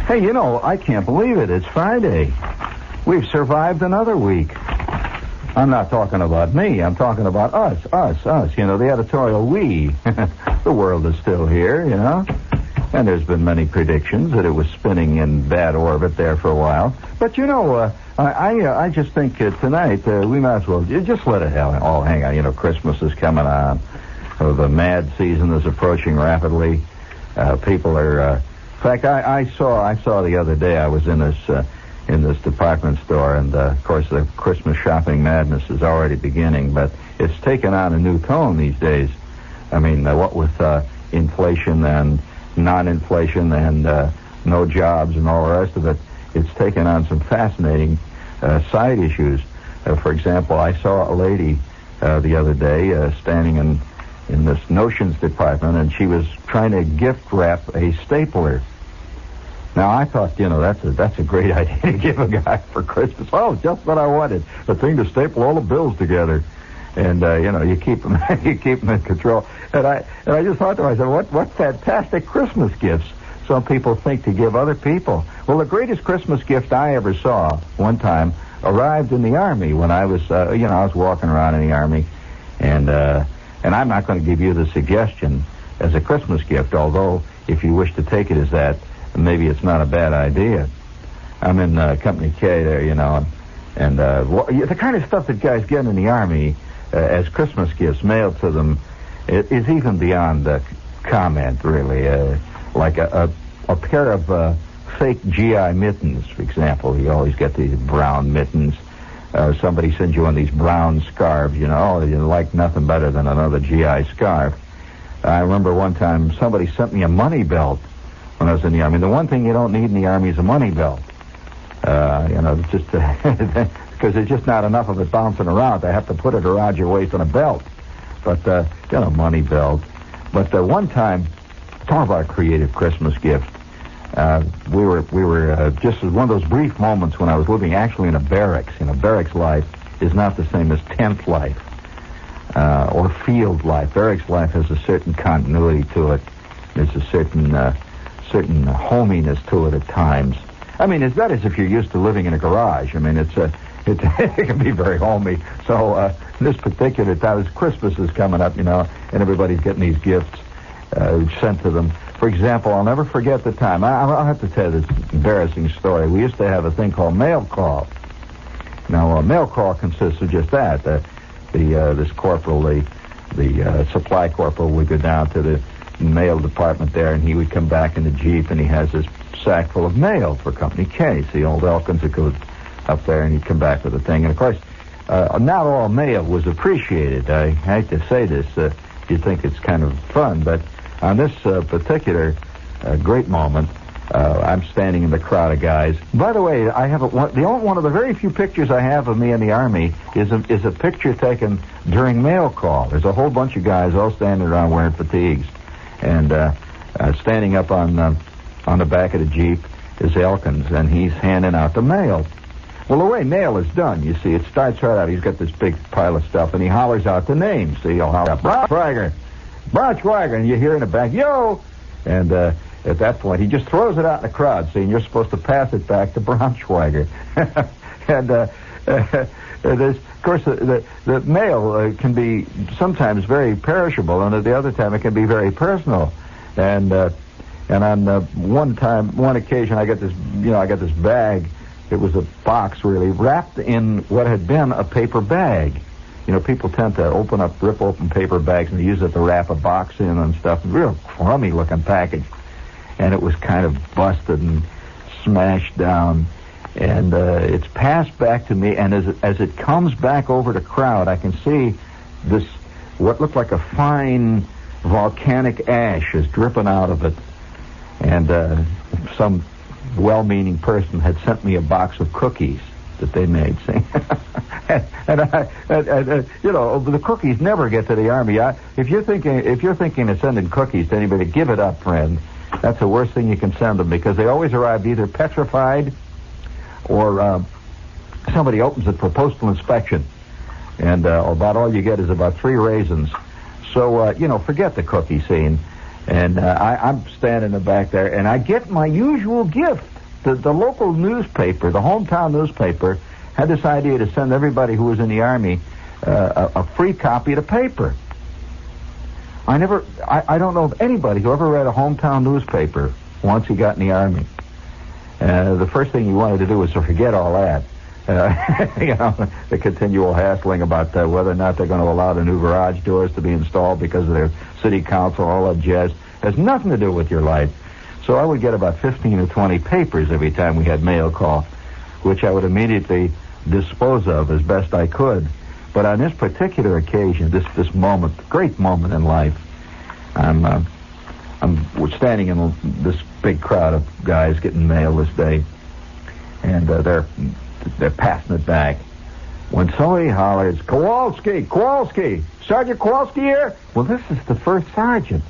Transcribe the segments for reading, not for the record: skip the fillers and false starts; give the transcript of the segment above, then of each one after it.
Hey, you know, I can't believe it. It's Friday. We've survived another week. I'm not talking about me. I'm talking about us. You know, the editorial we. The world is still here, you know. And there's been many predictions that it was spinning in bad orbit there for a while. But, you know, I just think tonight we might as well just let it all hang on. You know, Christmas is coming on. The mad season is approaching rapidly. People are... in fact, I saw the other day, I was in this department store, and, of course, the Christmas shopping madness is already beginning, but it's taken on a new tone these days. I mean, what with inflation and non-inflation and no jobs and all the rest of it, it's taken on some fascinating side issues. For example, I saw a lady the other day standing in this notions department, and she was trying to gift wrap a stapler. Now, I thought, you know, that's a great idea to give a guy for Christmas. Oh, just what I wanted. A thing to staple all the bills together. And, you know, you keep them in control. And I just thought to myself, what fantastic Christmas gifts some people think to give other people. Well, the greatest Christmas gift I ever saw one time arrived in the Army when I was, I was walking around in the Army. And I'm not going to give you the suggestion as a Christmas gift, although if you wish to take it as that, maybe it's not a bad idea. I'm in Company K there, you know, and the kind of stuff that guys get in the Army as Christmas gifts mailed to them is even beyond comment, really. Like a pair of fake GI mittens, for example. You always get these brown mittens. Somebody sends you one of these brown scarves, you know. You like nothing better than another GI scarf. I remember one time somebody sent me a money belt when I was in the Army. The one thing you don't need in the Army is a money belt. Just because there's just not enough of it bouncing around. They have to put it around your waist on a belt. But, money belt. But one time, talk about a creative Christmas gift. We were just one of those brief moments when I was living actually in a barracks. You know, barracks life is not the same as tent life or field life. Barracks life has a certain continuity to it. There's a certain hominess to it at times. I mean, it's not as if you're used to living in a garage. I mean, it can be very homey. So this particular time, as Christmas is coming up, you know, and everybody's getting these gifts sent to them. For example, I'll never forget the time. I'll have to tell you this embarrassing story. We used to have a thing called mail call. Now, a mail call consists of just that. This corporal, the supply corporal, would go down to the mail department there, and he would come back in the Jeep, and he has this sack full of mail for Company K. See, old Elkins would go up there, and he'd come back with a thing. And, of course, not all mail was appreciated. I hate to say this. You think it's kind of fun, but on this particular great moment, I'm standing in the crowd of guys. By the way, I have one of the very few pictures I have of me in the Army is a picture taken during mail call. There's a whole bunch of guys all standing around wearing fatigues. And standing up on the back of the Jeep is Elkins, and he's handing out the mail. Well, the way mail is done, you see, it starts right out. He's got this big pile of stuff, and he hollers out the names. See, he'll holler out, Braunschweiger, and you hear in the back, yo! And at that point, he just throws it out in the crowd, saying you're supposed to pass it back to Braunschweiger. And of course, the mail can be sometimes very perishable, and at the other time it can be very personal. And on one occasion, I got this bag. It was a box, really, wrapped in what had been a paper bag. You know, people tend to rip open paper bags and use it to wrap a box in and stuff. Real crummy-looking package. And it was kind of busted and smashed down. And it's passed back to me, and as it comes back over the crowd, I can see this, what looked like a fine volcanic ash is dripping out of it. And some well-meaning person had sent me a box of cookies that they made, see? and the cookies never get to the Army. If you're thinking of sending cookies to anybody, give it up, friend. That's the worst thing you can send them, because they always arrive either petrified or somebody opens it for postal inspection, and about all you get is about 3 raisins. So, forget the cookie scene. And I'm standing in the back there, and I get my usual gift. the local newspaper, the hometown newspaper, had this idea to send everybody who was in the Army a free copy of the paper. I don't know of anybody who ever read a hometown newspaper once he got in the Army. The first thing he wanted to do was to forget all that. The continual hassling about whether or not they're going to allow the new garage doors to be installed because of their city council, all that jazz, has nothing to do with your life. So I would get about 15 or 20 papers every time we had mail call, which I would immediately dispose of as best I could. But on this particular occasion, this moment, great moment in life, we're standing in this big crowd of guys getting mail this day, and they're passing it back, when somebody hollers, Kowalski, Sergeant Kowalski here? Well, this is the first sergeant.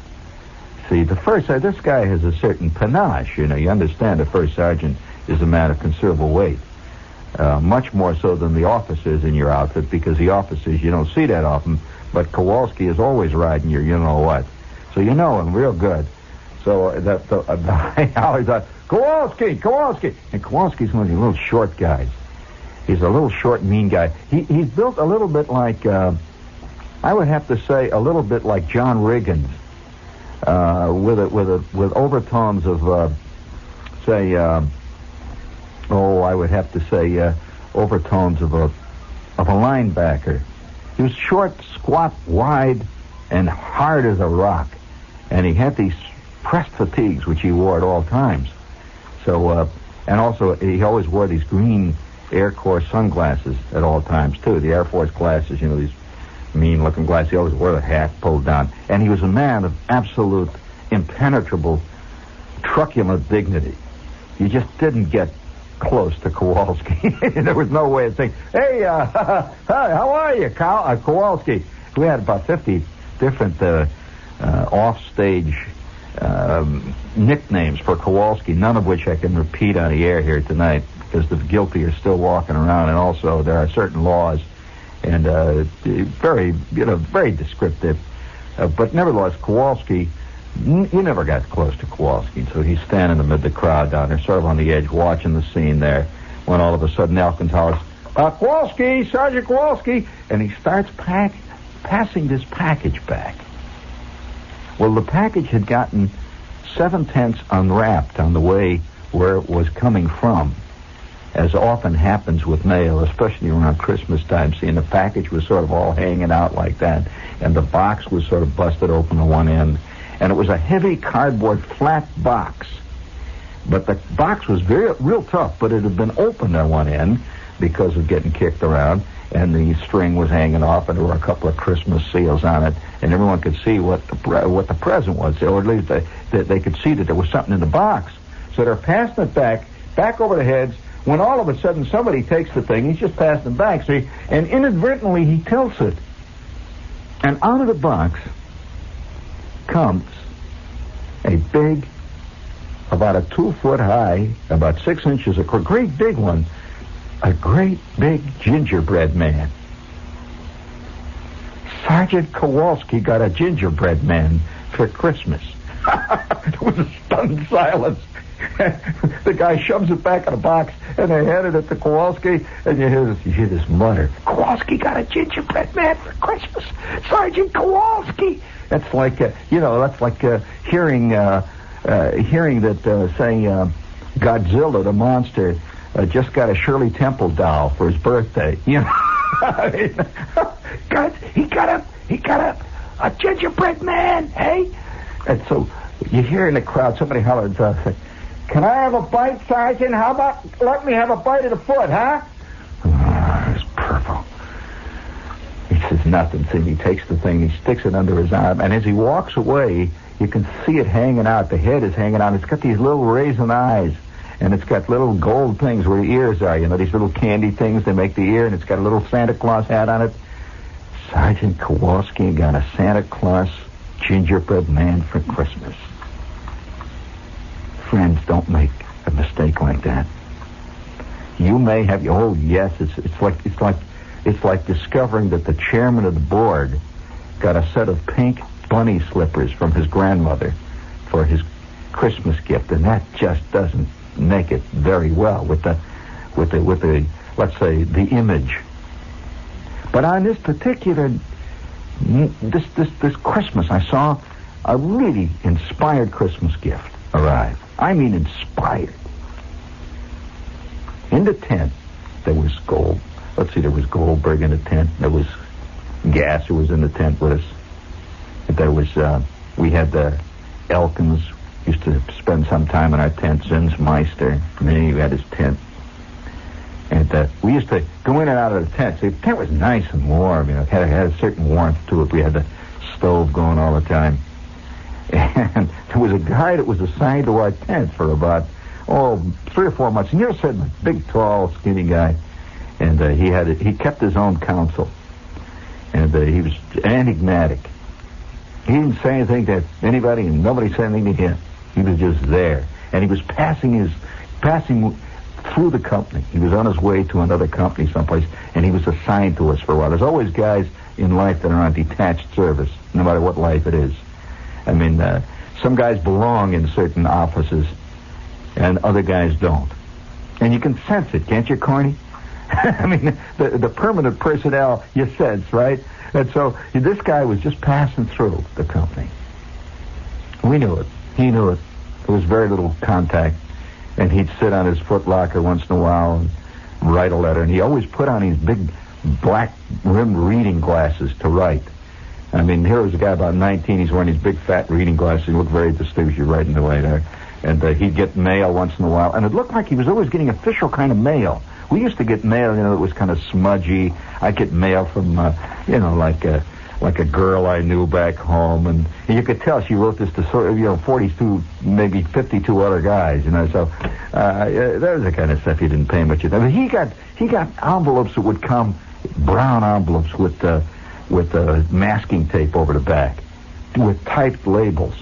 See, this guy has a certain panache, you understand the first sergeant is a man of considerable weight. Much more so than the officers in your outfit, because the officers you don't see that often, but Kowalski is always riding your you-know-what. So you know him real good. So the hollers out, Kowalski! And Kowalski's one of these little short guys. He's a little short, mean guy. He's built a little bit like, I would have to say, a little bit like John Riggins, with overtones of, I would have to say, overtones of a linebacker. He was short, squat, wide, and hard as a rock. And he had these pressed fatigues, which he wore at all times. So, and also, he always wore these green Air Corps sunglasses at all times, too. The Air Force glasses, these mean-looking glasses. He always wore the hat pulled down. And he was a man of absolute, impenetrable, truculent dignity. You just didn't get close to Kowalski. There was no way of saying, hey, hi, how are you, Kowalski? We had about 50 different off-stage nicknames for Kowalski, none of which I can repeat on the air here tonight, because the guilty are still walking around, and also there are certain laws, and very descriptive. But nevertheless, Kowalski, you never got close to Kowalski, so he's standing amid the crowd down there, sort of on the edge, watching the scene there, when all of a sudden Elkins hollers, Kowalski, Sergeant Kowalski, and he starts passing this package back. Well, the package had gotten 7/10 unwrapped on the way where it was coming from, as often happens with mail, especially around Christmas time. See, and the package was sort of all hanging out like that, and the box was sort of busted open on one end, and it was a heavy cardboard flat box. But the box was real tough, but it had been opened on one end because of getting kicked around, and the string was hanging off, and there were a couple of Christmas seals on it, and everyone could see what the present was, or at least they could see that there was something in the box. So they're passing it back over the heads, when all of a sudden somebody takes the thing, he's just passing it back, see, and inadvertently he tilts it. And out of the box comes a big, about a 2 foot high, about 6 inches across, great big one, a great big gingerbread man. Sergeant Kowalski got a gingerbread man for Christmas. There was a stunned silence. The guy shoves it back in the box, and they handed it to Kowalski, and you hear this mutter, Kowalski got a gingerbread man for Christmas. Sergeant Kowalski. That's like, hearing that, saying Godzilla, the monster, just got a Shirley Temple doll for his birthday. He got a gingerbread man, hey? And so you hear in the crowd somebody hollering, can I have a bite, Sergeant? How about let me have a bite of the foot, huh? It's purple. He says nothing. See, he takes the thing, he sticks it under his arm, and as he walks away, you can see it hanging out. The head is hanging out. It's got these little raisin eyes, and it's got little gold things where the ears are. These little candy things, they make the ear, and it's got a little Santa Claus hat on it. Sergeant Kowalski got a Santa Claus gingerbread man for Christmas. Friends, don't make a mistake like that. You may have it's like discovering that the chairman of the board got a set of pink bunny slippers from his grandmother for his Christmas gift, and that just doesn't make it very well with the let's say the image. But on this particular this Christmas, I saw a really inspired Christmas gift arrive. I mean, inspired. In the tent, there was gold. Let's see, there was Goldberg in the tent. There was Gas, who was in the tent with us. There was, we had the Elkins, used to spend some time in our tent. Zinsmeister, me, we had his tent. And we used to go in and out of the tent. See, the tent was nice and warm, It had a certain warmth to it. We had the stove going all the time. And there was a guy that was assigned to our tent for about, 3 or 4 months. And you ever said, a big, tall, skinny guy. And he kept his own counsel. And he was enigmatic. He didn't say anything to anybody, and nobody said anything to him. He was just there. And he was passing through the company. He was on his way to another company someplace, and he was assigned to us for a while. There's always guys in life that are on detached service, no matter what life it is. I mean, some guys belong in certain offices, and other guys don't. And you can sense it, can't you, Corny? I mean, the permanent personnel, you sense, right? And so this guy was just passing through the company. We knew it. He knew it. There was very little contact. And he'd sit on his footlocker once in a while and write a letter. And he always put on these big black-rimmed reading glasses to write. I mean, here was a guy about 19. He's wearing these big, fat reading glasses. He looked very distinguished writing away there. And he'd get mail once in a while. And it looked like he was always getting official kind of mail. We used to get mail, that was kind of smudgy. I'd get mail from, like a girl I knew back home. And you could tell she wrote this to, 42, maybe 52 other guys, So that was the kind of stuff you didn't pay much attention. He got envelopes that would come, brown envelopes with masking tape over the back, with typed labels.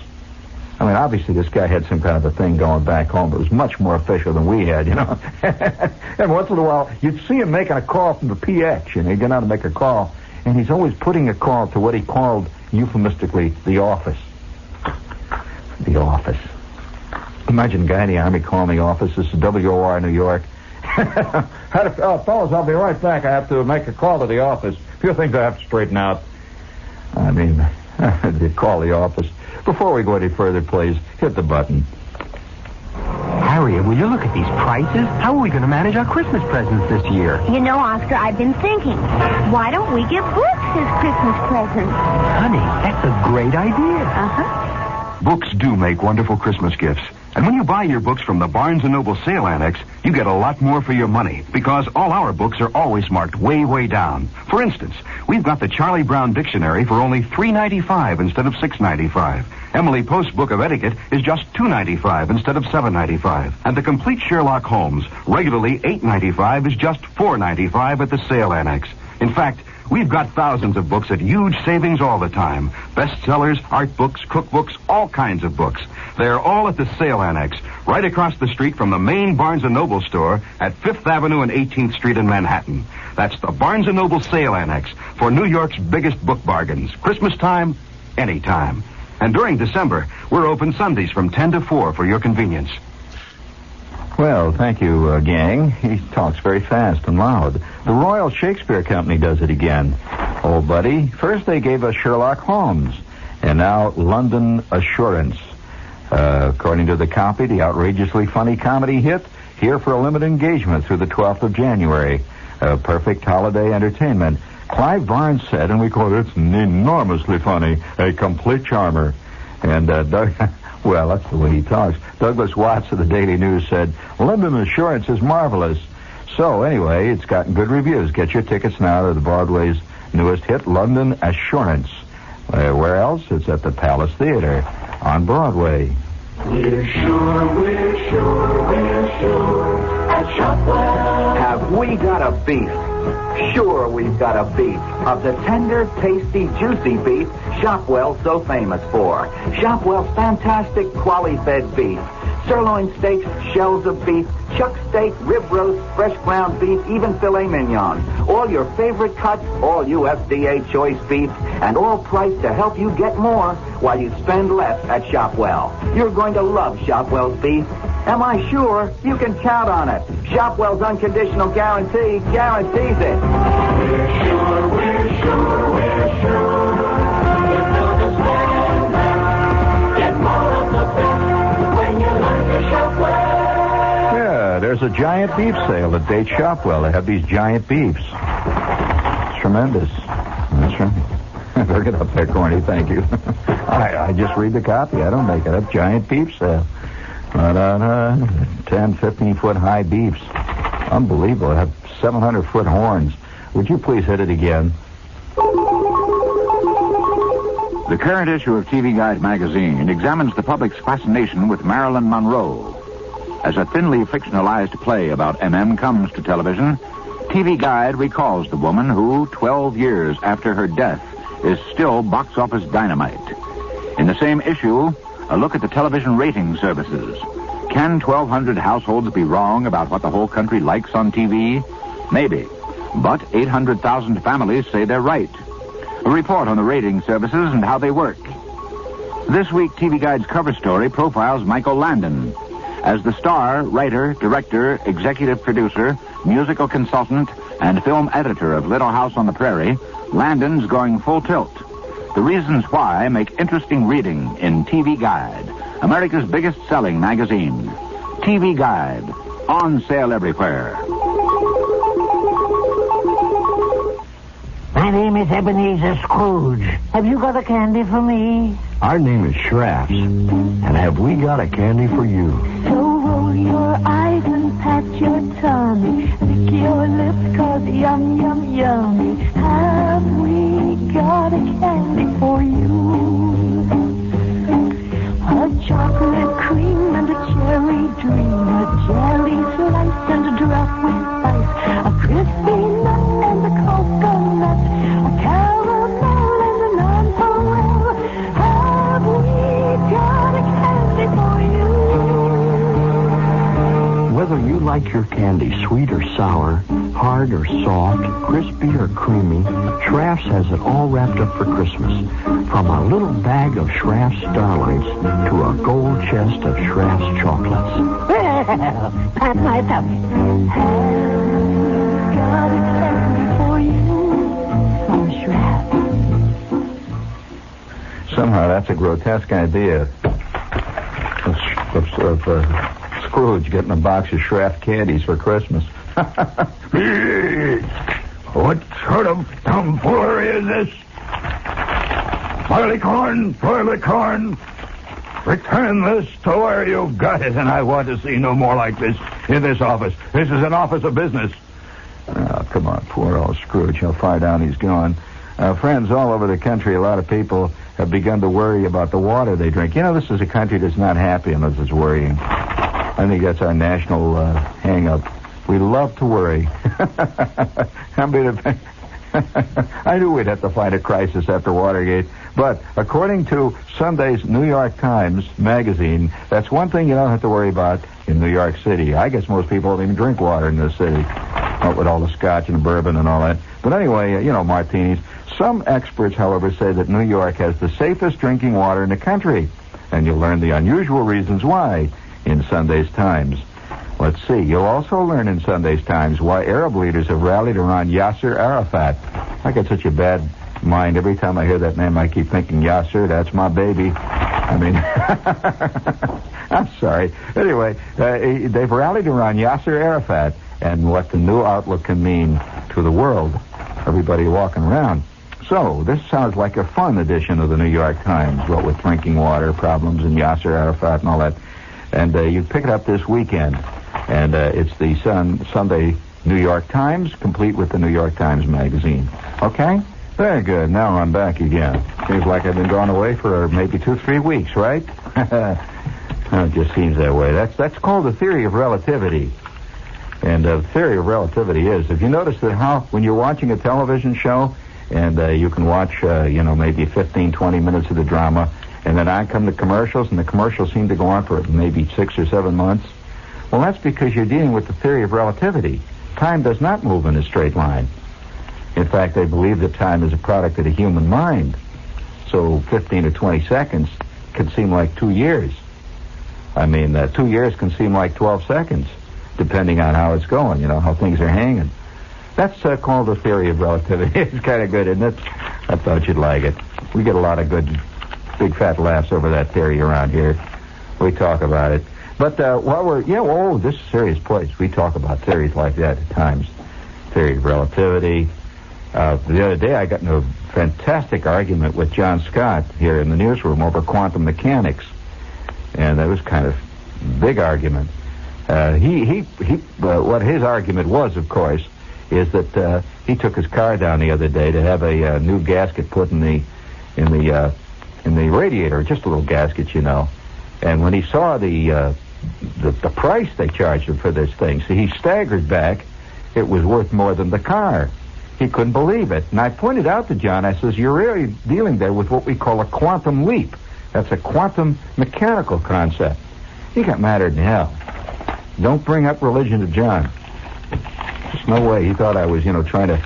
I mean, obviously this guy had some kind of a thing going back home, but it was much more official than we had, And once in a while, you'd see him making a call from the PX, He'd go out to make a call, and he's always putting a call to what he called, euphemistically, the office. The office. Imagine a guy in the Army calling the office. This is WOR, New York. Fellas, I'll be right back. I have to make a call to the office. A few things I have to straighten out. I mean, they call the office. Before we go any further, please, hit the button. Harriet, will you look at these prices? How are we going to manage our Christmas presents this year? Oscar, I've been thinking. Why don't we give books as Christmas presents? Honey, that's a great idea. Uh-huh. Books do make wonderful Christmas gifts. And when you buy your books from the Barnes & Noble Sale Annex, you get a lot more for your money, because all our books are always marked way, way down. For instance, we've got the Charlie Brown Dictionary for only $3.95 instead of $6.95. Emily Post's Book of Etiquette is just $2.95 instead of $7.95. And the Complete Sherlock Holmes, regularly $8.95, is just $4.95 at the Sale Annex. In fact, we've got thousands of books at huge savings all the time. Bestsellers, art books, cookbooks, all kinds of books. They're all at the Sale Annex, right across the street from the main Barnes & Noble store at 5th Avenue and 18th Street in Manhattan. That's the Barnes & Noble Sale Annex for New York's biggest book bargains. Christmas time, anytime. And during December, we're open Sundays from 10 to 4 for your convenience. Well, thank you, gang. He talks very fast and loud. The Royal Shakespeare Company does it again. Oh, buddy, first they gave us Sherlock Holmes, and now London Assurance. According to the copy, the outrageously funny comedy hit, here for a limited engagement through the 12th of January. A perfect holiday entertainment. Clive Barnes said, and we quote, it's enormously funny, a complete charmer. And Doug... Well, that's the way he talks. Douglas Watts of the Daily News said, London Assurance is marvelous. So, anyway, it's gotten good reviews. Get your tickets now to the Broadway's newest hit, London Assurance. Where else? It's at the Palace Theater on Broadway. We're sure at Shopwell. Have we got a beef? Sure, we've got a beef. Of the tender, tasty, juicy beef Shopwell's so famous for. Shopwell's fantastic quality-fed beef. Sirloin steaks, shells of beef, chuck steak, rib roast, fresh ground beef, even filet mignon. All your favorite cuts, all USDA choice beef, and all priced to help you get more while you spend less at Shopwell. You're going to love Shopwell's beef. Am I sure? You can count on it. Shopwell's unconditional guarantee guarantees it. We're sure, we're sure, we're sure. It's not a standard. Get more of the best when you learn to Shopwell. Yeah, there's a giant beef sale at Date Shopwell. They have these giant beefs. It's tremendous. That's right. Bring it up there, Corny. Thank you. I just read the copy. I don't make it up. Giant beef sale. 10, 15-foot high beefs. Unbelievable. They have 700-foot horns. Would you please hit it again? The current issue of TV Guide magazine examines the public's fascination with Marilyn Monroe. As a thinly fictionalized play about M.M. comes to television, TV Guide recalls the woman who, 12 years after her death, is still box office dynamite. In the same issue, a look at the television rating services. Can 1,200 households be wrong about what the whole country likes on TV? Maybe. But 800,000 families say they're right. A report on the rating services and how they work. This week, TV Guide's cover story profiles Michael Landon. As the star, writer, director, executive producer, musical consultant, and film editor of Little House on the Prairie, Landon's going full tilt. The reasons why make interesting reading in TV Guide, America's biggest selling magazine. TV Guide, on sale everywhere. My name is Ebenezer Scrooge. Have you got a candy for me? Our name is Schrafft's, and have we got a candy for you? So roll your eyes and pat your tummy. Lick your lips 'cause yum, yum, yummy. Have we got a candy for you? A chocolate cream and a cherry dream. A jelly slice and a drop with spice. A crispy nut and a coconut. A caramel and a nonpareil. Have we got a candy for you? Whether you like your candy sweet or sour, hard or soft, crispy or creamy, Schrafft's has it all wrapped up for Christmas. From a little bag of Schrafft's Starlights to a gold chest of Schrafft's chocolates. Well, pat my tummy. Have got a candy for you from Schrafft's. Somehow that's a grotesque idea of Scrooge getting a box of Schrafft candies for Christmas. What sort of tomfoolery is this? Barleycorn, return this to where you've got it, and I want to see no more like this in this office. This is an office of business. Oh, come on, poor old Scrooge. How far down he's gone. Friends all over the country, a lot of people have begun to worry about the water they drink. You know, this is a country that's not happy unless it's worrying. I think that's our national hang-up. We love to worry. I knew we'd have to find a crisis after Watergate. But according to Sunday's New York Times magazine, that's one thing you don't have to worry about in New York City. I guess most people don't even drink water in this city. Not with all the scotch and bourbon and all that. But anyway, martinis. Some experts, however, say that New York has the safest drinking water in the country. And you'll learn the unusual reasons why in Sunday's Times. Let's see. You'll also learn in Sunday's Times why Arab leaders have rallied around Yasser Arafat. I got such a bad mind. Every time I hear that name, I keep thinking, Yasser, that's my baby. I mean, I'm sorry. Anyway, they've rallied around Yasser Arafat and what the new outlook can mean to the world. Everybody walking around. So, this sounds like a fun edition of the New York Times, what with drinking water problems and Yasser Arafat and all that. And you pick it up this weekend. And it's the Sunday New York Times, complete with the New York Times magazine. Okay? Very good. Now I'm back again. Seems like I've been gone away for maybe 2-3 weeks, right? It just seems that way. That's called the theory of relativity. And the theory of relativity is, if you notice that when you're watching a television show, and you can watch, maybe 15, 20 minutes of the drama, and then on come the commercials, and the commercials seem to go on for maybe 6 or 7 months. Well, that's because you're dealing with the theory of relativity. Time does not move in a straight line. In fact, they believe that time is a product of the human mind. So 15 or 20 seconds can seem like 2 years. I mean, 2 years can seem like 12 seconds, depending on how it's going, how things are hanging. That's called the theory of relativity. It's kind of good, isn't it? I thought you'd like it. We get a lot of good, big fat laughs over that theory around here. We talk about it. But while this is a serious place. We talk about theories like that at times. Theory of relativity. The other day I got in a fantastic argument with John Scott here in the newsroom over quantum mechanics. And that was kind of a big argument. What his argument was, of course, is that he took his car down the other day to have a new gasket put in the radiator, just a little gasket, And when he saw the price they charged him for this thing, so he staggered back. It was worth more than the car. He couldn't believe it. And I pointed out to John, I says, you're really dealing there with what we call a quantum leap. That's a quantum mechanical concept. He got madder than hell. Don't bring up religion to John. There's no way. He thought I was, trying to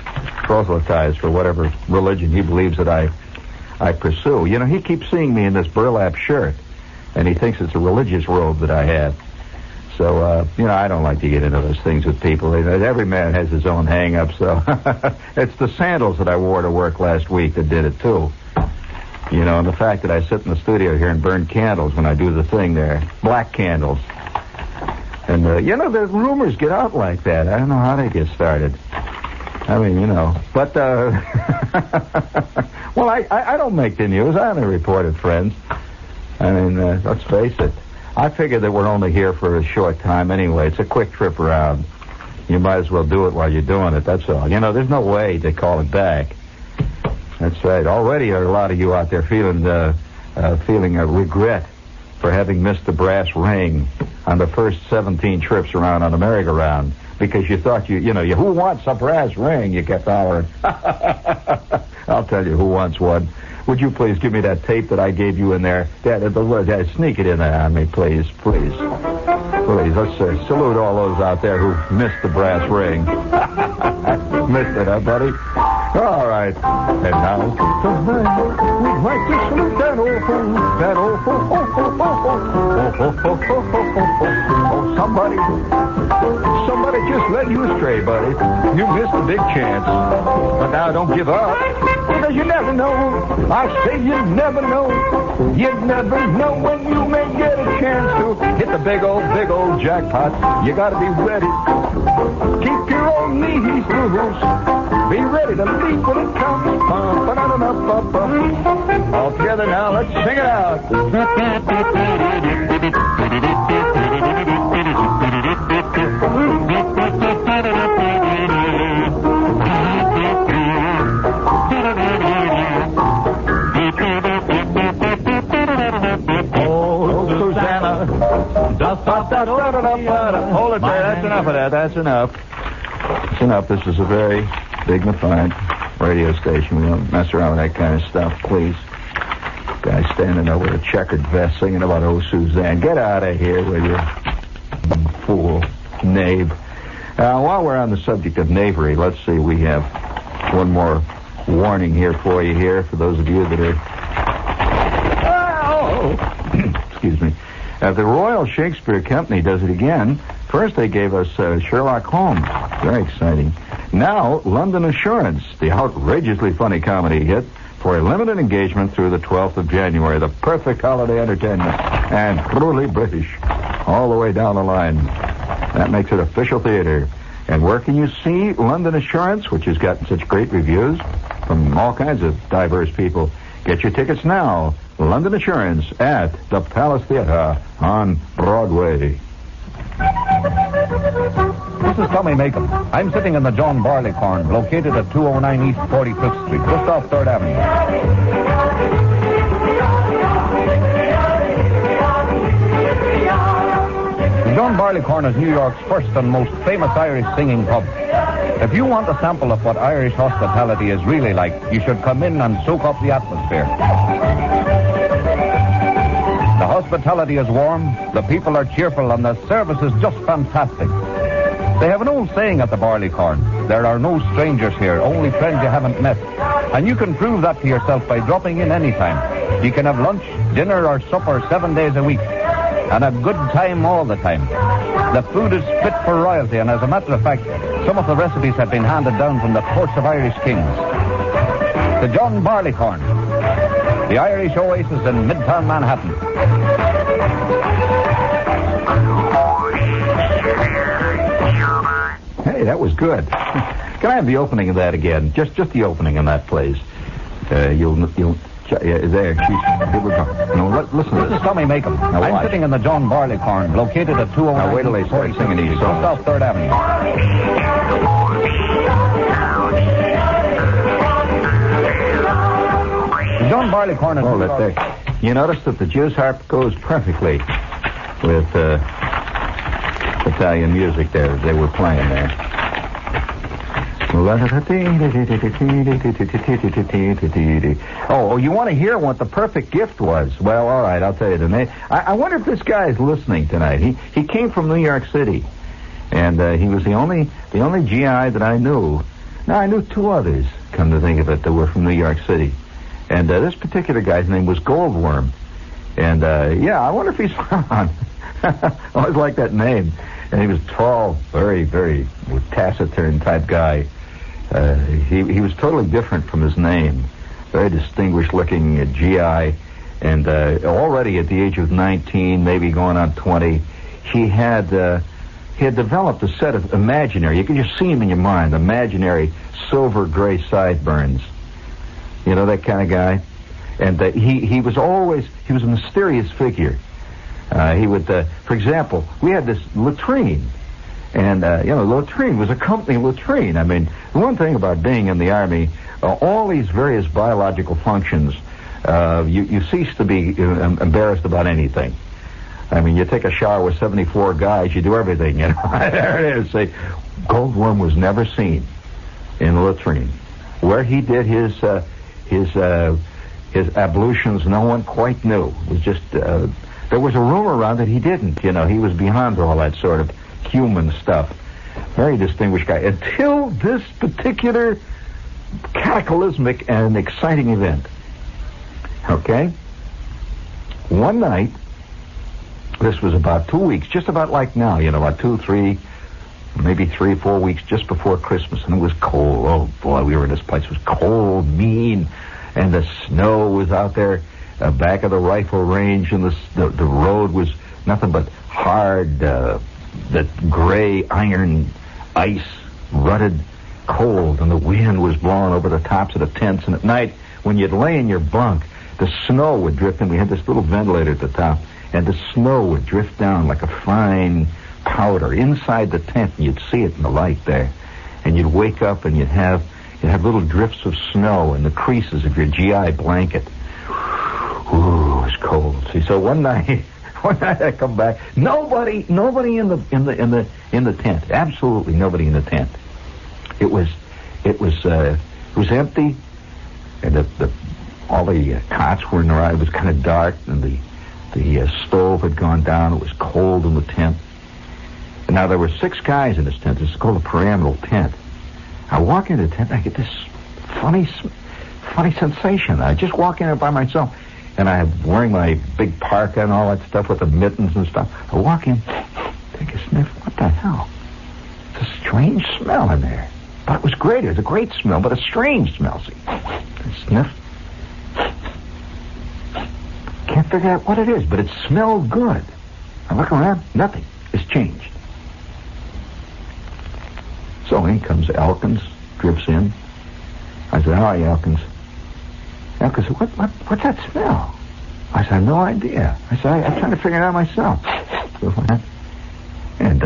proselytize for whatever religion he believes that I pursue. He keeps seeing me in this burlap shirt, and he thinks it's a religious robe that I have. So, I don't like to get into those things with people. Every man has his own hang-up, so it's the sandals that I wore to work last week that did it, too. And the fact that I sit in the studio here and burn candles when I do the thing there. Black candles. And, the rumors get out like that. I don't know how they get started. I mean, But, well, I don't make the news. I only report it, friends. I mean, let's face it. I figure that we're only here for a short time anyway. It's a quick trip around. You might as well do it while you're doing it, that's all. There's no way to call it back. That's right. Already a lot of you out there feeling a regret for having missed the brass ring on the first 17 trips around on the merry-go-round because you thought who wants a brass ring? You kept hollering. I'll tell you who wants one. Would you please give me that tape that I gave you in there? Dad, sneak it in there on me, please. Please. Let's salute all those out there who missed the brass ring. Missed it, huh, buddy? All right. And now, tonight, we'd like to salute that old fool. That old fool. Oh, somebody just led you astray, buddy. You missed a big chance. But now don't give up. Because you never know. I say you never know. You never know when you may get a chance to hit the big old jackpot. You gotta be ready. Keep your old knees loose. Be ready to leap when it comes. All together now, let's sing it out. Hold it there. That's enough of that. That's enough. That's enough. This is a very dignified radio station. We don't mess around with that kind of stuff, please. Guy standing there with a checkered vest singing about Oh Suzanne. Get out of here, will you? Fool. Knave. While we're on the subject of knavery, let's see. We have one more warning here for you here, for those of you that are... Excuse me. The Royal Shakespeare Company does it again. First they gave us Sherlock Holmes. Very exciting. Now, London Assurance, the outrageously funny comedy hit, for a limited engagement through the 12th of January. The perfect holiday entertainment. And truly British. All the way down the line. That makes it official theater. And where can you see London Assurance, which has gotten such great reviews from all kinds of diverse people? Get your tickets now. London Assurance at the Palace Theater on Broadway. This is Tommy Macon. I'm sitting in the John Barleycorn, located at 209 East 45th Street, just off 3rd Avenue. The John Barleycorn is New York's first and most famous Irish singing pub. If you want a sample of what Irish hospitality is really like, you should come in and soak up the atmosphere. The hospitality is warm, the people are cheerful, and the service is just fantastic. They have an old saying at the Barleycorn: there are no strangers here, only friends you haven't met. And you can prove that to yourself by dropping in anytime. You can have lunch, dinner, or supper 7 days a week. and a good time all the time. The food is fit for royalty, and as a matter of fact, some of the recipes have been handed down from the courts of Irish kings. The John Barleycorn, the Irish oasis in Midtown Manhattan. Hey, that was good. Can I have the opening of that again? Just the opening of that, please. You'll. There, here we go. No, listen to this. Tommy Makem. I'm watch. sitting in the John Barleycorn, located at 209. Now, wait till they start singing these songs. Just off 3rd Avenue. The John Barleycorn is... Hold it there. You notice that the Jew's harp goes perfectly with Italian music there they were playing there. Oh, you want to hear what the perfect gift was? Well, all right, I'll tell you the name. I wonder if this guy is listening tonight. He came from New York City, and he was the only GI that I knew. Now, I knew 2 others, come to think of it, that were from New York City. And this particular guy's name was Goldworm. And, I wonder if he's on. I always liked that name. And he was tall, very, very taciturn type guy. He was totally different from his name. Very distinguished-looking GI. And already at the age of 19, maybe going on 20, he had developed a set of imaginary, you can just see him in your mind, imaginary silver-gray sideburns. You know, that kind of guy? And he was a mysterious figure. He would, for example, we had this latrine. And, latrine was a company latrine. I mean, the one thing about being in the Army, all these various biological functions, you cease to be embarrassed about anything. I mean, you take a shower with 74 guys, you do everything, you know. There it is. Say, Goldworm was never seen in the latrine. Where he did his ablutions, no one quite knew. It was just, there was a rumor around that he didn't, you know. He was beyond all that sort of human stuff. Very distinguished guy. Until this particular cataclysmic and exciting event. Okay? One night, this was about 2 weeks, just about like now, you know, about 2, 3, maybe 3, 4 weeks just before Christmas, and it was cold. Oh, boy, we were in this place. It was cold, mean, and the snow was out there back of the rifle range, and the road was nothing but hard, that gray iron ice, rutted, cold, and the wind was blowing over the tops of the tents, and at night, when you'd lay in your bunk, the snow would drift in. We had this little ventilator at the top, and the snow would drift down like a fine powder inside the tent, and you'd see it in the light there. And you'd wake up, and you'd have little drifts of snow in the creases of your GI blanket. Ooh, it was cold. See, so one night I come back, nobody in the tent. Absolutely nobody in the tent. It was empty, and all the cots were in the right. It was kind of dark, and the stove had gone down. It was cold in the tent. And now there were 6 guys in this tent. This is called a pyramidal tent. I walk into the tent, and I get this funny sensation. I just walk in there by myself, and I'm wearing my big parka and all that stuff with the mittens and stuff. I walk in, take a sniff. What the hell? It's a strange smell in there. But it was great. It was a great smell, but a strange smell. See, I sniff. Can't figure out what it is, but it smelled good. I look around, nothing. It's changed. So in comes Elkins, drifts in. I said, "How are you, Elkins?" Elkins said, what's that smell? I said, "I have no idea." I said, I'm trying to figure it out myself. And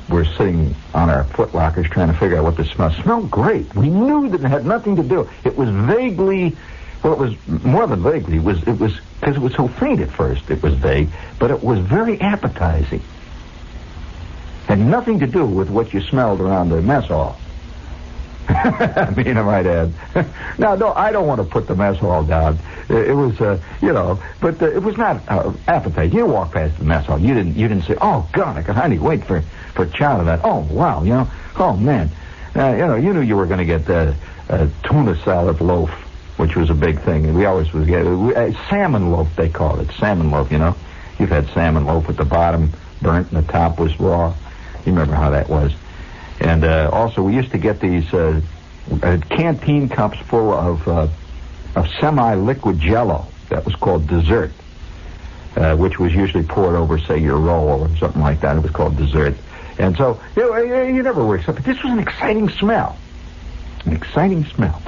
we're sitting on our footlockers trying to figure out what this smelled. It smelled great. We knew that it had nothing to do. It was vaguely, well, it was more than vaguely. It was because it was so faint at first. It was vague, but it was very appetizing. Had nothing to do with what you smelled around the mess hall. I mean, I might add. Now, no, I don't want to put the mess hall down. It was, but it was not appetizing. You walk past the mess hall. You didn't say, "Oh God, I can hardly wait for a chow to that." Oh wow, oh man, you knew you were going to get a tuna salad loaf, which was a big thing. And we always would get salmon loaf. They called it salmon loaf. You've had salmon loaf with the bottom burnt and the top was raw. You remember how that was. And also, we used to get these canteen cups full of semi-liquid Jell-O. That was called dessert, which was usually poured over, say, your roll or something like that. It was called dessert. And so, you never were excited. But this was an exciting smell. An exciting smell.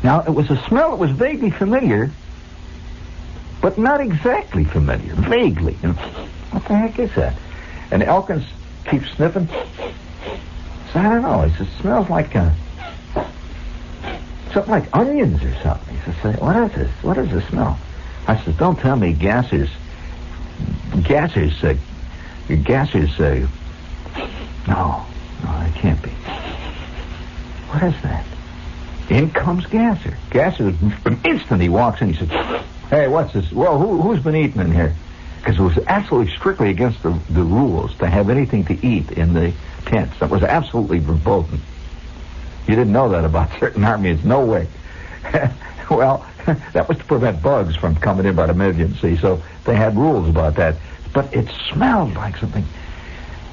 Now, it was a smell that was vaguely familiar, but not exactly familiar. Vaguely. What the heck is that? And Elkins keeps sniffing. So I don't know. He says, it smells like something like onions or something. He says, what is this? What is this smell? I said, don't tell me gases. No, it can't be. What is that? In comes Gasser. Gasser, instantly walks in. He says, hey, what's this? Well, who's been eating in here? Because it was absolutely strictly against the rules to have anything to eat in the tents. That was absolutely verboten. You didn't know that about certain armies. No way. Well, that was to prevent bugs from coming in by the million, see, so they had rules about that. But it smelled like something.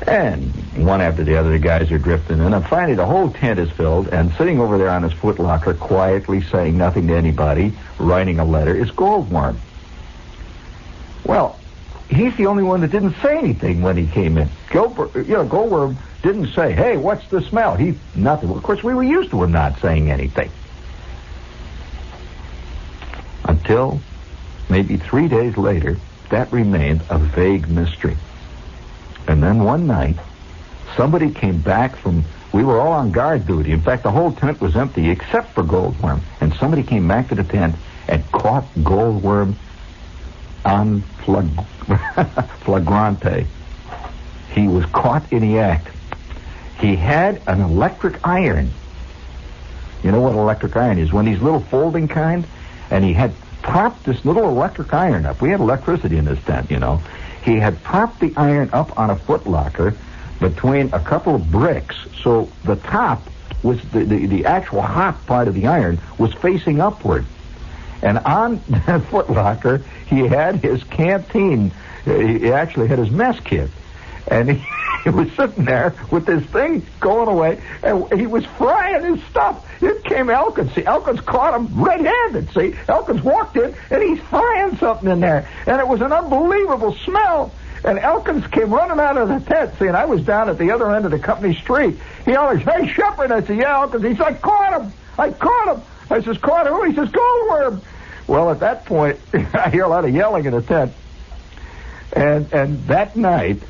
And one after the other, the guys are drifting in, and finally the whole tent is filled, and sitting over there on his footlocker, quietly saying nothing to anybody, writing a letter, is Goldworm. Well, he's the only one that didn't say anything when he came in. Goldworm didn't say, hey, what's the smell? Nothing. Well, of course, we were used to him not saying anything. Until maybe 3 days later, that remained a vague mystery. And then one night, somebody came back from... We were all on guard duty. In fact, the whole tent was empty except for Goldworm. And somebody came back to the tent and caught Goldworm on flagrante. He was caught in the act. He had an electric iron. You know what an electric iron is? One of these little folding kind. And he had propped this little electric iron up. We had electricity in this tent, you know. He had propped the iron up on a footlocker between a couple of bricks, so the top was the actual hot part of the iron was facing upward. And on that footlocker, he had his canteen. He actually had his mess kit. And he was sitting there with this thing going away, and he was frying his stuff. In came Elkins. See, Elkins caught him red-handed, see. Elkins walked in, and he's frying something in there. And it was an unbelievable smell. And Elkins came running out of the tent, see, and I was down at the other end of the company street. He always, hey, Shepard. I said, yeah, Elkins. He said, I caught him. I says, caught who? He says, Goldworm. Well, at that point, I hear a lot of yelling in the tent. And that night...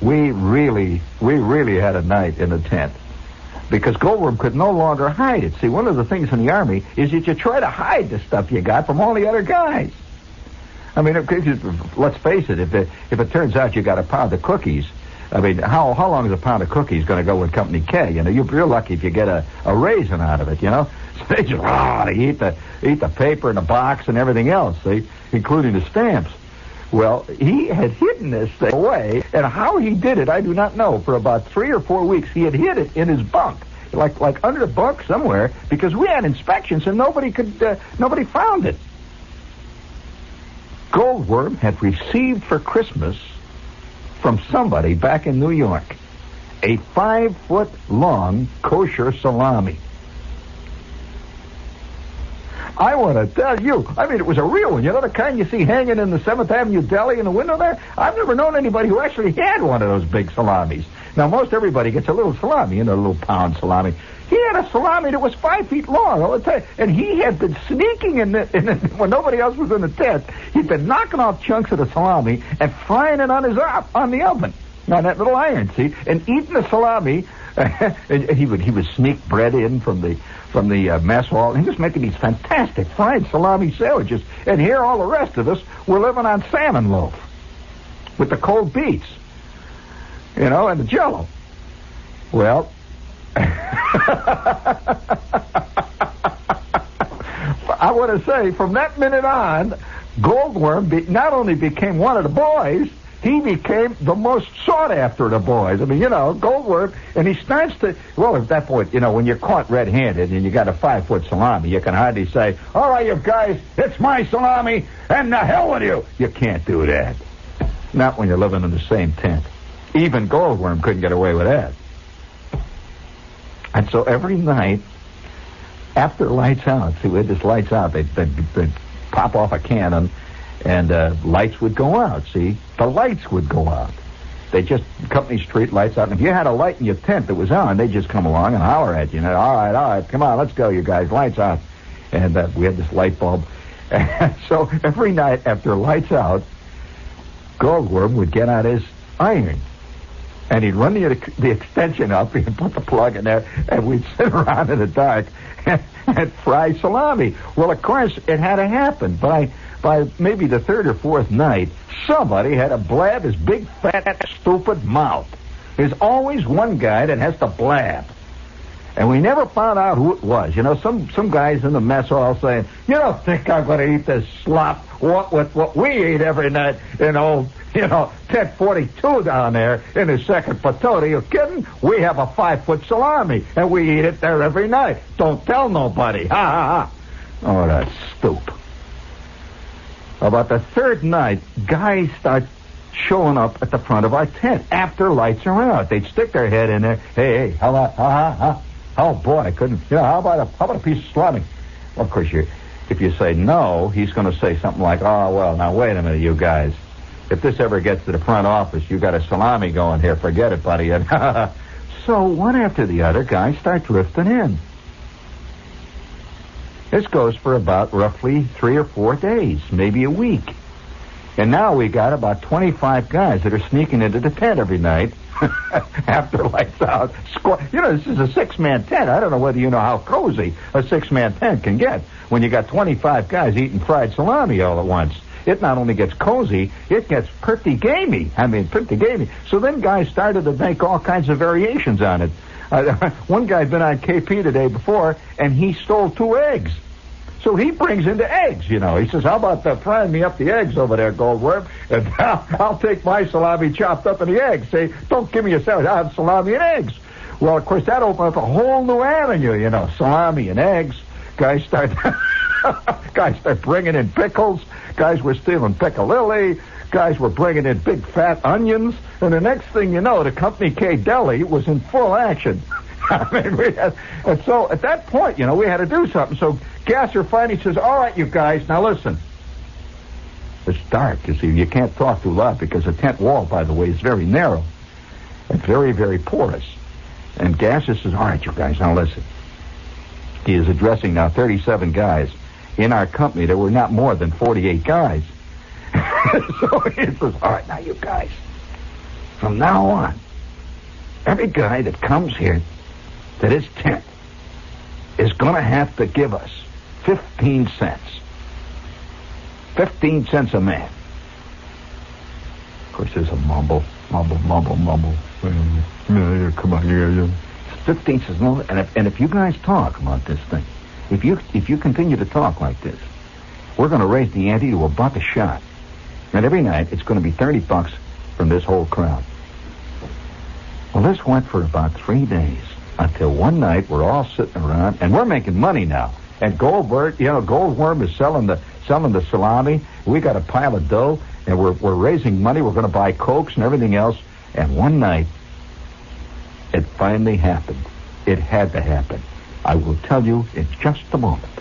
We really had a night in the tent because Goldworm could no longer hide it. See, one of the things in the Army is that you try to hide the stuff you got from all the other guys. I mean, let's face it, if it turns out you got a pound of cookies, I mean, how long is a pound of cookies going to go in Company K? You know, you're lucky if you get a raisin out of it, you know? So they just, they eat the paper and the box and everything else, see, including the stamps. Well, he had hidden this thing away, and how he did it, I do not know. For about 3 or 4 weeks, he had hid it in his bunk, like under the bunk somewhere, because we had inspections and nobody found it. Goldworm had received for Christmas from somebody back in New York a 5-foot-long kosher salami. I want to tell you, I mean, it was a real one. You know the kind you see hanging in the 7th Avenue deli in the window there? I've never known anybody who actually had one of those big salamis. Now, most everybody gets a little salami, you know, a little pound salami. He had a salami that was 5 feet long, I'll tell you. And he had been sneaking when nobody else was in the tent. He'd been knocking off chunks of the salami and frying it on the oven, on that little iron, see, and eating the salami. And he would sneak bread in from the mess hall, and he was making these fantastic fried salami sandwiches. And here, all the rest of us were living on salmon loaf with the cold beets, you know, and the Jell-O. Well, I want to say, from that minute on, Goldworm not only became one of the boys, he became the most sought after of the boys. I mean, Goldworm, and he starts to, well, at that point, when you're caught red-handed and you got a 5-foot salami, you can hardly say, all right, you guys, it's my salami, and the hell with you. You can't do that. Not when you're living in the same tent. Even Goldworm couldn't get away with that. And so every night, after lights out, see, we had this lights out, they'd pop off a cannon, and lights would go out, see? The lights would go out. They just, company street lights out, and if you had a light in your tent that was on, they'd just come along and holler at you. And all right, come on, let's go, you guys, lights out. And we had this light bulb. And so every night after lights out, Goldworm would get out his iron. And he'd run the extension up, he'd put the plug in there, and we'd sit around in the dark and fry salami. Well, of course, it had to happen. By maybe the third or fourth night, somebody had to blab his big, fat, stupid mouth. There's always one guy that has to blab. And we never found out who it was. Some guys in the mess hall saying, you don't think I'm going to eat this slop with what we eat every night in old, tent 42 down there in the second platoon. Are you kidding? We have a 5-foot salami, and we eat it there every night. Don't tell nobody. Ha, ha, ha. Oh, that stoop. About the third night, guys start showing up at the front of our tent after lights are out. They'd stick their head in there. Hey, how about, oh, boy, I couldn't. How about a piece of salami? Well, of course, if you say no, he's going to say something like, oh, well, now, wait a minute, you guys. If this ever gets to the front office, you got a salami going here. Forget it, buddy. And so one after the other, guys start drifting in. This goes for about roughly 3 or 4 days, maybe a week. And now we got about 25 guys that are sneaking into the tent every night after lights out. This is a 6-man tent. I don't know whether you know how cozy a 6-man tent can get when you got 25 guys eating fried salami all at once. It not only gets cozy, it gets pretty gamey. Pretty gamey. So then guys started to make all kinds of variations on it. One guy had been on KP the day before, and he stole 2 eggs. So he brings in the eggs, He says, how about frying me up the eggs over there, Goldworm? And I'll take my salami chopped up in the eggs. Say, don't give me a sandwich. I'll have salami and eggs. Well, of course, that opened up a whole new avenue, salami and eggs. Guys start bringing in pickles. Guys were stealing piccalilli. Guys were bringing in big fat onions. And the next thing you know, the Company K Deli was in full action. And so at that point, we had to do something. So Gasser finally says, all right, you guys, now listen. It's dark, you see. You can't talk too loud because the tent wall, by the way, is very narrow and very, very porous. And Gasser says, all right, you guys, now listen. He is addressing now 37 guys. In our company, there were not more than 48 guys. So he says, all right, now you guys, from now on, every guy that comes here to this tent is going to have to give us 15 cents. 15 cents a man. Of course, there's a mumble. Come on here. 15 cents. No, and if you guys talk about this thing, if you continue to talk like this, we're going to raise the ante to $1 a shot. And every night, it's going to be $30 from this whole crowd. Well, this went for about 3 days until one night we're all sitting around, and we're making money now. And Goldworm is selling the salami. We got a pile of dough, and we're raising money. We're going to buy Cokes and everything else. And one night, it finally happened. It had to happen. I will tell you in just a moment.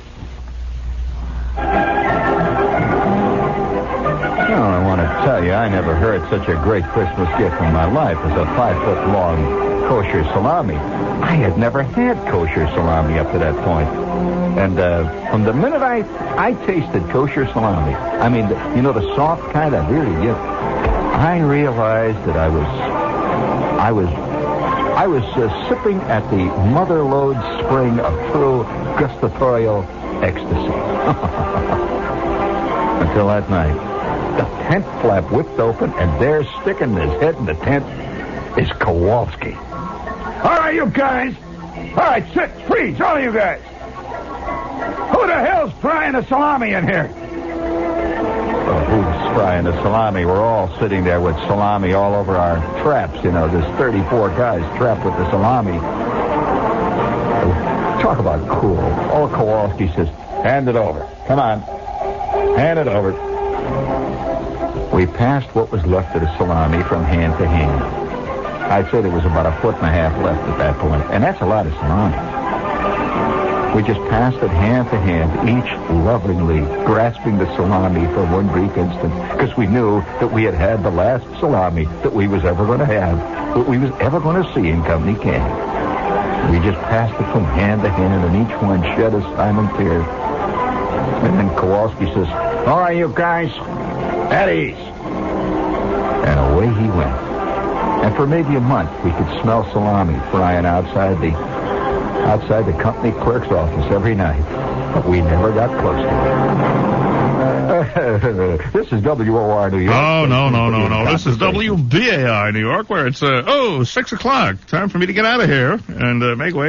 Well, I want to tell you, I never heard such a great Christmas gift in my life as a 5-foot-long kosher salami. I had never had kosher salami up to that point. And from the minute I tasted kosher salami, the soft kind of really, I realized that I was sipping at the mother lode spring of true gustatorial ecstasy. Until that night. The tent flap whipped open, and there, sticking his head in the tent, is Kowalski. All right, you guys. All right, sit, freeze, all of you guys. Who the hell's frying the salami in here? Who's frying the salami. We're all sitting there with salami all over our traps. You know, there's 34 guys trapped with the salami. Talk about cool. Old Kowalski says, hand it over. Come on. Hand it over. We passed what was left of the salami from hand to hand. I'd say there was about 1.5 feet left at that point, and that's a lot of salami. We just passed it hand to hand, each lovingly grasping the salami for one brief instant, because we knew that we had had the last salami that we was ever going to have, that we was ever going to see in company candy. We just passed it from hand to hand, and each one shed a silent tear. And then Kowalski says, all right, you guys, at ease. And away he went. And for maybe a month, we could smell salami frying outside the company clerk's office every night. But we never got close to it. This is WOR New York. Oh, no. This is WBAI New York, where it's, 6 o'clock. Time for me to get out of here and make way